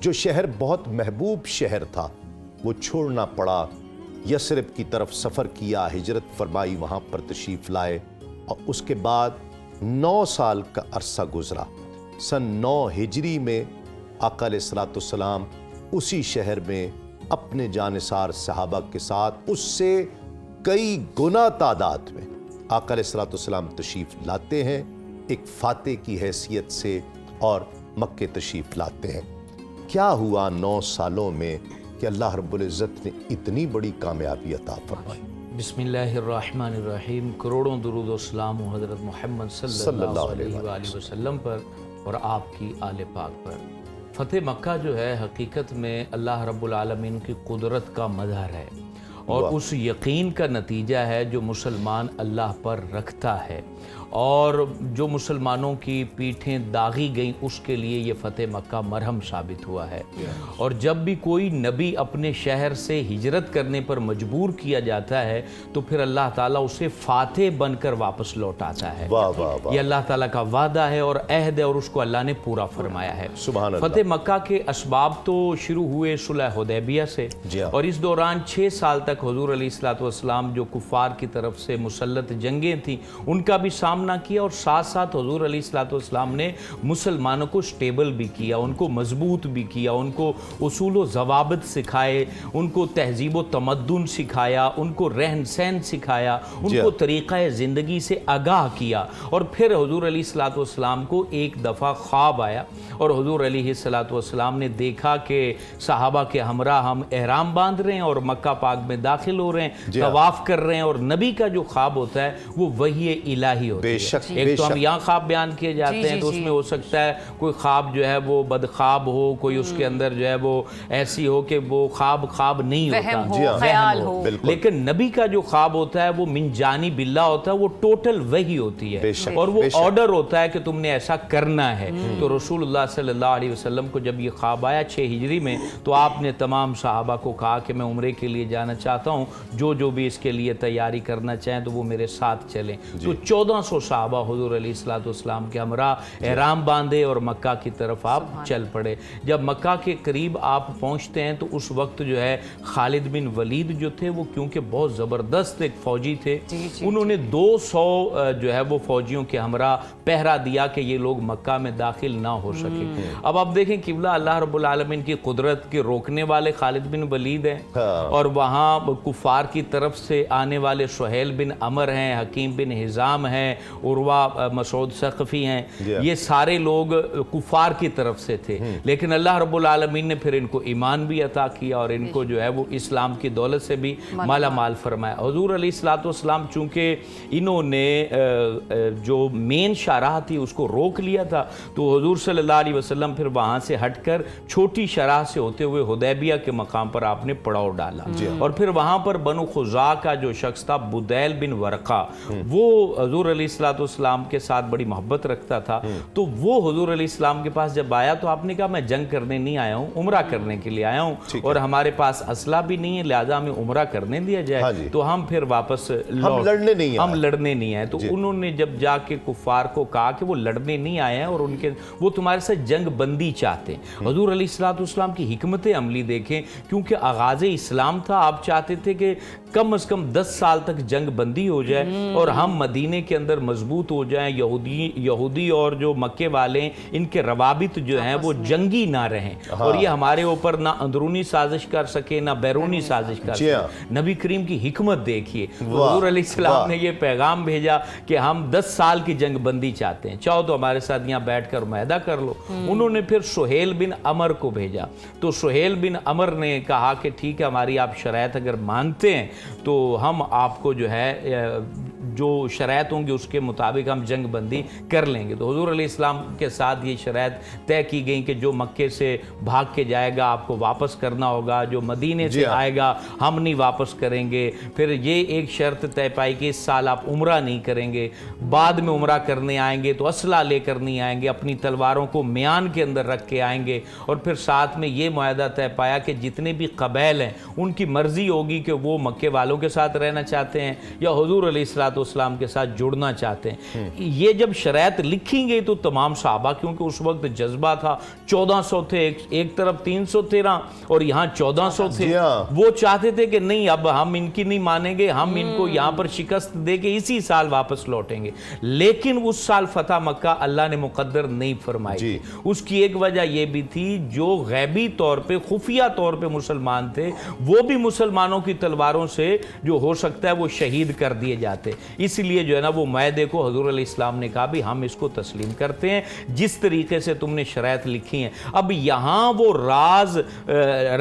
جو شہر بہت محبوب شہر تھا وہ چھوڑنا پڑا، یثرب کی طرف سفر کیا، ہجرت فرمائی، وہاں پر تشریف لائے اور اس کے بعد 9 سال کا عرصہ گزرا۔ سن 9 ہجری میں آقا علیہ الصلوۃ والسلام اسی شہر میں اپنے جانثار صحابہ کے ساتھ اس سے کئی گنا تعداد میں آقا علیہ الصلوۃ والسلام تشریف لاتے ہیں، ایک فاتح کی حیثیت سے، اور مکے تشریف لاتے ہیں۔ کیا ہوا 9 سالوں میں کہ اللہ رب العزت نے اتنی بڑی کامیابی عطا فرمائی؟ بسم اللہ الرحمن الرحیم۔ کروڑوں درود و سلام حضرت محمد صلی اللہ علیہ وآلہ وسلم پر اور آپ کی آل پاک پر۔ فتح مکہ جو ہے حقیقت میں اللہ رب العالمین کی قدرت کا مظہر ہے اور اس یقین کا نتیجہ ہے جو مسلمان اللہ پر رکھتا ہے، اور جو مسلمانوں کی پیٹھیں داغی گئیں اس کے لیے یہ فتح مکہ مرہم ثابت ہوا ہے۔ اور جب بھی کوئی نبی اپنے شہر سے ہجرت کرنے پر مجبور کیا جاتا ہے تو پھر اللہ تعالیٰ اسے فاتح بن کر واپس لوٹاتا ہے۔ یہ اللہ تعالیٰ کا وعدہ ہے اور عہد ہے، اور اس کو اللہ نے پورا فرمایا ہے۔ سبحان اللہ۔ فتح مکہ کے اسباب تو شروع ہوئے صلح حدیبیہ سے، اور اس دوران 6 سال تک حضور علیہ الصلوۃ والسلام جو کفار کی طرف سے مسلط جنگیں تھیں ان کا بھی سامنا کیا، اور ساتھ ساتھ حضور علیہ الصلوۃ والسلام نے مسلمانوں کو سٹیبل بھی کیا، ان کو مضبوط بھی کیا، ان کو اصول و ضوابط سکھائے، ان کو تہذیب و تمدن سکھایا، ان کو رہن سہن سکھایا، ان کو طریقہ زندگی سے آگاہ کیا۔ اور پھر حضور علیہ الصلوۃ والسلام کو ایک دفعہ خواب آیا اور حضور علیہ الصلوۃ والسلام نے دیکھا کہ صحابہ کے ہمراہ ہم احرام باندھ رہے ہیں اور مکہ پاک میں داخل ہو رہے ہیں، طواف کر رہے ہیں، اور نبی کا جو خواب ہوتا ہے وہ وحی الہی ہوتا ہے۔ ایک تو ہم یہاں خواب بیان کیے جاتے ہیں تو اس میں ہو سکتا ہے کوئی خواب جو ہے وہ بدخواب ہو، کوئی اس کے اندر جو ہے وہ ایسی ہو کہ وہ خواب نہیں ہوتا، خیال ہو، لیکن نبی کا جو خواب ہوتا ہے وہ من جانب اللہ ہوتا ہے، وہ ٹوٹل وحی ہوتی ہے، اور وہ آرڈر ہوتا ہے کہ تم نے ایسا کرنا ہے۔ تو رسول اللہ صلی اللہ علیہ وسلم کو جب یہ خواب آیا 6 ہجری میں، تو آپ نے تمام صحابہ کو کہا کہ میں عمرے کے لیے جانا چاہتا ہوں، جو بھی اس کے لیے تیاری کرنا چاہیں تو وہ میرے ساتھ چلیں۔ تو 1400 صحابہ حضور علیہ الصلوۃ والسلام کے ہمراہ احرام باندھے اور مکہ کی طرف آپ چل پڑے۔ جب مکہ کے قریب آپ پہنچتے ہیں تو اس وقت جو ہے خالد بن ولید جو تھے وہ کیونکہ بہت زبردست ایک فوجی تھے، انہوں نے 200 جو ہے وہ فوجیوں کے ہمراہ پہرا دیا کہ یہ لوگ مکہ میں داخل نہ ہو سکے۔ اب آپ دیکھیں قبلہ اللہ رب العالمین کی قدرت کے روکنے والے خالد بن ولید ہیں، اور وہاں کفار کی طرف سے آنے والے سہیل بن عمر ہیں، حکیم بن حزام ہیں، عروہ مسعود ثقفی ہیں، یہ سارے لوگ کفار کی طرف سے تھے، لیکن اللہ رب العالمین نے پھر ان کو ایمان بھی عطا کیا اور ان کو جو ہے وہ اسلام کی دولت سے بھی مالا مال فرمایا۔ حضور علیہ الصلوۃ والسلام چونکہ انہوں نے جو مین شاہراہ تھی اس کو روک لیا تھا، تو حضور صلی اللہ علیہ وسلم پھر وہاں سے ہٹ کر چھوٹی شاہراہ سے ہوتے ہوئے حدیبیہ کے مقام پر آپ نے پڑاؤ ڈالا، اور پھر وہاں پر بنو خزاعہ کا جو شخص تھا بدیل بن ورقہ، وہ حضور علیہ الصلوۃ والسلام کے ساتھ بڑی محبت رکھتا تھا، تو وہ حضور علیہ السلام کے پاس جب آیا تو آپ نے کہا میں جنگ کرنے نہیں آیا ہوں، عمرہ کرنے کے لیے آیا ہوں، اور ہمارے پاس اسلحہ بھی نہیں ہے، لہذا ہمیں عمرہ کرنے دیا جائے تو ہم پھر واپس ہم لڑنے نہیں آئے۔ تو انہوں نے جب جا کے کفار کو کہا کہ وہ لڑنے نہیں آئے ہیں اور وہ تمہارے ساتھ جنگ بندی چاہتے ہیں۔ حضور علیہ الصلوۃ والسلام کی حکمت عملی دیکھیں، کیونکہ آغاز اسلام تھا، آپ چاہتے تھے کہ کم از کم 10 سال تک جنگ بندی ہو جائے اور ہم مدینے کے اندر مضبوط ہو جائیں، یہودی اور جو مکے والے ہیں ان کے روابط جو ہیں وہ جنگی نہ رہیں، اور یہ ہمارے اوپر نہ اندرونی سازش کر سکے نہ بیرونی سازش کر سکے۔ نبی کریم کی حکمت دیکھیے، حضور علیہ السلام نے یہ پیغام بھیجا کہ ہم 10 سال کی جنگ بندی چاہتے ہیں، چاہو تو ہمارے ساتھ یہاں بیٹھ کر معاہدہ کر لو۔ انہوں نے پھر سہیل بن عمر کو بھیجا، تو سہیل بن عمر نے کہا کہ ٹھیک ہے، ہماری آپ شرائط اگر مانتے ہیں تو ہم آپ کو جو ہے جو شرائط ہوں گے اس کے مطابق ہم جنگ بندی کر لیں گے۔ تو حضور علیہ السلام کے ساتھ یہ شرائط طے کی گئی کہ جو مکے سے بھاگ کے جائے گا آپ کو واپس کرنا ہوگا، جو مدینے سے آئے گا ہم نہیں واپس کریں گے۔ پھر یہ ایک شرط طے پائی کہ اس سال آپ عمرہ نہیں کریں گے، بعد میں عمرہ کرنے آئیں گے تو اسلحہ لے کر نہیں آئیں گے، اپنی تلواروں کو میان کے اندر رکھ کے آئیں گے، اور پھر ساتھ میں یہ معاہدہ طے پایا کہ جتنے بھی قبائل ہیں ان کی مرضی ہوگی کہ وہ مکے मक्के वालों के साथ रहना चाहते हैं या हुजूर अलैहिस्सलाम के साथ जुड़ना चाहते हैं। ये जब शरायत लिखी गई तो तमाम सहाबा, क्योंकि उस वक्त जज्बा था, 1400 थे, एक तरफ 313 और यहाँ 1400 थे, वो चाहते थे कि नहीं अब हम इनकी नहीं मानेंगे, हम इनको यहाँ पर शिकस्त दे के इसी साल वापस लौटेंगे। लेकिन उस साल फतह मक्का अल्लाह ने मुकद्दर नहीं फरमाई। उसकी एक वजह यह भी थी, जो गैबी तौर पे, खुफिया तौर पे मुसलमान थे, वो भी मुसलमानों की तलवारों से जो हो सकता है वो शहीद कर दिए जाते। इसलिए जो है ना वो मायदे को हुजूर अलैहिस्सलाम ने कहा भी हम इसको तस्लीम करते हैं जिस तरीके से तुमने शरायत लिखी है। अब यहाँ वो राज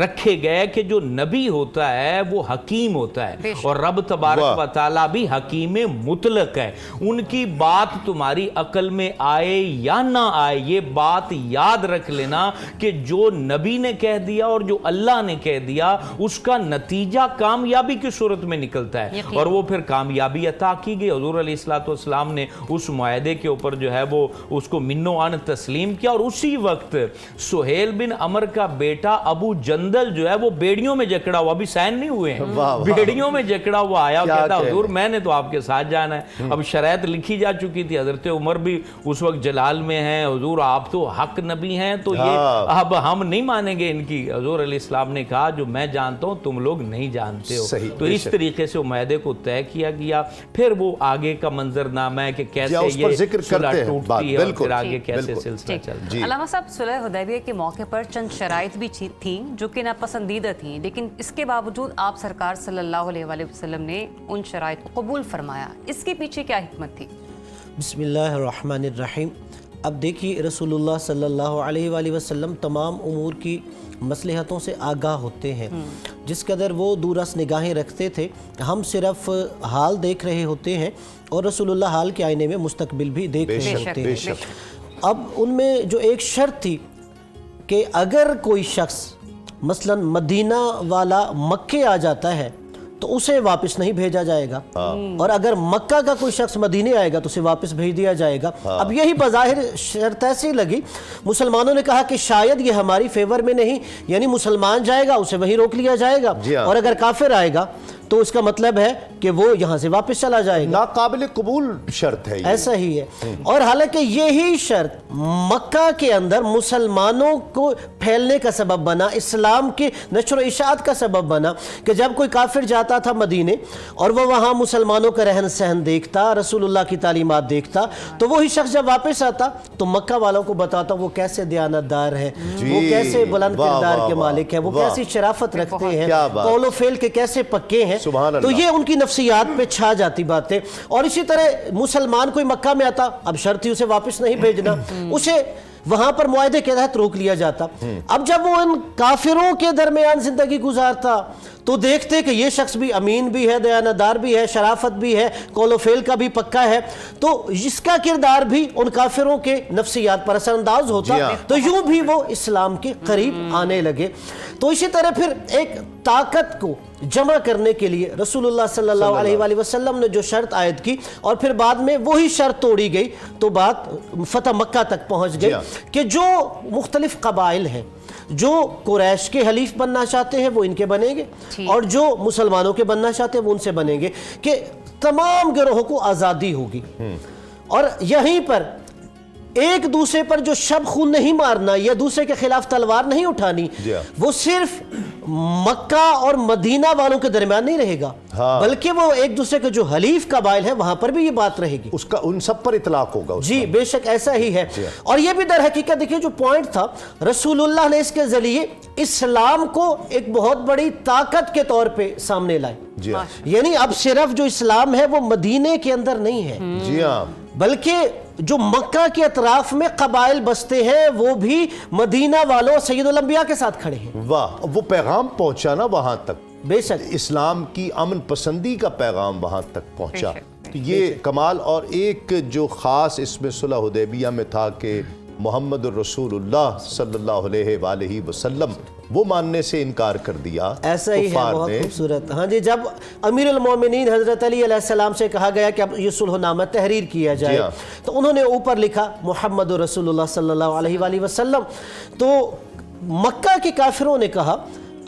रखे गए कि जो नबी होता है वो हकीम होता है और रब तबारक व तआला भी हकीम मुतलक है। उनकी बात तुम्हारी अकल में आए या ना आए, ये बात याद रख लेना कि जो नबी ने कह दिया और जो अल्लाह ने कह दिया उसका नतीजा कामयाबी की सूरत में निकलता है और वो फिर कामयाबी अता की गई। हुजूर अलैहिस्सलाम ने उस मुआहदे के ऊपर जो है वो उसको मिन्नो अन तस्लीम किया और उसी वक्त सुहेल बिन अमर का बेटा अबू जंदल जो है वो बेड़ियों में जकड़ा हुआ, अभी साइन नहीं हुए हैं, बेड़ियों में जकड़ा हुआ आया और कहता हुजूर मैंने तो आपके साथ जाना है। अब शरायत लिखी जा चुकी थी, हजरत उमर भी उस वक्त जलाल में हैं, हुजूर आप तो हक नबी हैं, तो ये अब हम नहीं मानेंगे इनकी। हुजूर अलैहिस्सलाम ने कहा जो मैं जानता हूं तुम लोग नहीं जानते हो। तो इस तरीके से मुआहदे को तय किया गया। फिर वो आगे का मंजरनामा है कि कैसे ये सुलह टूटती है और फिर आगे कैसे सिलसिला चलता है। अल्लामा साहब, सुलह हुदैबिया के मौके पर चंद शराइत भी थीं जो कि नापसंदीदा थीं, लेकिन इसके बावजूद आप सरकार सल्लल्लाहु अलैहि वसल्लम ने उन शराइत को कबूल फरमाया। इसके पीछे क्या हिकमत थी? बिस्मिल्लाहिर्रहमानिर्रहीम। अब देखिए रसूलुल्लाह सल्लल्लाहु अलैहि वसल्लम तमाम उमूर की मसलहतों से आगाह होते हैं। जिस कदर वो दूरस निगाहें रखते थे, हम सिर्फ हाल देख रहे होते हैं और रसूलुल्लाह हाल के आईने में मुस्तकबिल भी देख रहे होते हैं। अब उनमें जो एक शर्त थी कि अगर कोई शख्स मसलन मदीना वाला मक्के आ जाता है तो उसे वापस नहीं भेजा जाएगा और अगर मक्का का कोई शख्स मदीने आएगा तो उसे वापस भेज दिया जाएगा। अब यही बज़ाहिर शर्त ऐसी लगी, मुसलमानों ने कहा कि शायद ये हमारी फेवर में नहीं, यानी मुसलमान जाएगा उसे वहीं रोक लिया जाएगा और अगर काफिर आएगा तो इसका मतलब है कि वो यहाँ से वापस चला जाएगा। नाकाबिल कबूल शर्त है, ऐसा ही है। और हालांकि यही शर्त मक्का के अंदर मुसलमानों को फैलने का सबब बना, इस्लाम के नशर इशाअत का सबब बना कि जब कोई काफिर जाता था मदीने और वो वहाँ मुसलमानों का रहन सहन देखता, रसूलुल्लाह की तालीमात देखता, तो वही शख्स जब वापस आता तो मक्का वालों को बताता वो कैसे दयानतदार है, वो कैसे बुलंद किरदार के मालिक है, वो कैसी शराफत रखते हैं, कौलो फेल के कैसे पक्के हैं। तो ये उनकी नफ्सियात पे छा जाती बातें। और इसी तरह मुसलमान कोई मक्का में आता, अब शर्त ही उसे वापस नहीं भेजना, उसे वहां पर मुआहदे के तहत रोक लिया जाता। अब जब वो इन काफिरों के दरमियान जिंदगी गुजारता तो देखते कि ये शख्स भी अमीन भी है, दयानतदार भी है, शराफत भी है, कौलो फेल का भी पक्का है, तो इसका किरदार भी उन काफिरों के नफ्सियात पर असरअंदाज होता, तो यूं भी वो इस्लाम के करीब आने लगे। तो इसी तरह फिर एक ताकत को जमा करने के लिए रसूलुल्लाह सल्लल्लाहु अलैहि वसल्लम ने जो शर्त आयद की और फिर बाद में वही शर्त तोड़ी गई, तो बात फतह मक्का तक पहुंच गई कि जो मुख्तलिफ कबाइल हैं, जो कुरैश के हलीफ बनना चाहते हैं वो इनके बनेंगे और जो मुसलमानों के बनना चाहते हैं वो उनसे बनेंगे, कि तमाम गिरोहों को आज़ादी होगी। और यहीं पर एक दूसरे पर जो शब खून नहीं मारना या दूसरे के खिलाफ तलवार नहीं उठानी, वो सिर्फ मक्का और मदीना वालों के दरमियान नहीं रहेगा, बल्कि वो एक दूसरे के जो हलीफ कबाइल है वहां पर भी ये बात रहेगी, उसका उन सब पर इतलाक होगा। जी बेशक ऐसा ही है। और ये भी दर हकीकत देखिए जो पॉइंट था, रसूलुल्लाह ने इसके जरिए इस्लाम को एक बहुत बड़ी ताकत के तौर पे सामने लाए। यानी अब सिर्फ जो इस्लाम है वो मदीने के अंदर नहीं है, जी हाँ, बल्कि जो मक्का के अतराफ में कबाइल बसते हैं वो भी मदीना वालों सैयदुल अंबिया के साथ खड़े हैं। वाह, वो पैगाम पहुंचा ना वहां तक, बेशक इस्लाम की अमन पसंदी का पैगाम वहां तक पहुंचा। तो ये कमाल। और एक जो खास इसमें सुलह हुदैबिया में था कि मोहम्मद रसूलुल्लाह सल्लल्लाहु अलैहि वसल्लम वो मानने से इनकार कर दिया। ऐसा ही है, बहुत खूबसूरत। हाँ जी, जब अमीरुल मोमिनीन हजरत अली अलैहिस्सलाम से कहा गया कि अब ये सुलहनामा तहरीर किया जाए, तो उन्होंने ऊपर लिखा मोहम्मद रसूलुल्लाह सल्लल्लाहु अलैहि वसल्लम। तो मक्का के काफिरों ने कहा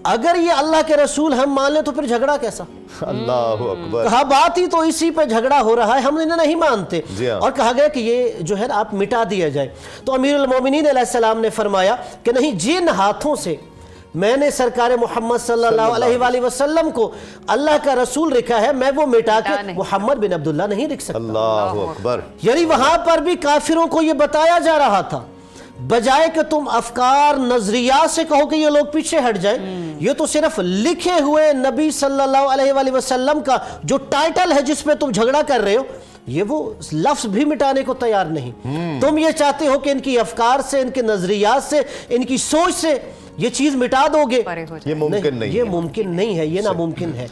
अगर ये अल्लाह के रसूल हम मान लें तो फिर झगड़ा कैसा? अल्लाह अकबर। कहा बात ही तो इसी पे झगड़ा हो रहा है, हम इन्हें नहीं मानते। जी हाँ। और कहा गया कि ये जो है आप मिटा दिया जाए। तो अमीरुल मोमिनीन अलैहिस्सलाम ने फरमाया कि नहीं, जिन हाथों से मैंने सरकार मोहम्मद सल्लल्लाहु अलैहि वसल्लम को अल्लाह का रसूल लिखा है, मैं वो मिटा के मोहम्मद बिन अब्दुल्लाह नहीं लिख सकता। अल्लाह अकबर। यानी वहां पर भी काफिरों को ये बताया जा रहा था, बजाय कि तुम अफकार नजरियात से कहो कि ये लोग पीछे हट जाए, ये तो सिर्फ लिखे हुए नबी सल्लल्लाहु अलैहि वसल्लम का जो टाइटल है जिस पे तुम झगड़ा कर रहे हो, ये वो लफ्ज भी मिटाने को तैयार नहीं। तुम ये चाहते हो कि इनकी अफकार से, इनके नजरियात से, इनकी सोच से ये चीज मिटा दोगे। ये मुमकिन नहीं ये है। मुमकिन नहीं है, ये नामुमकिन है।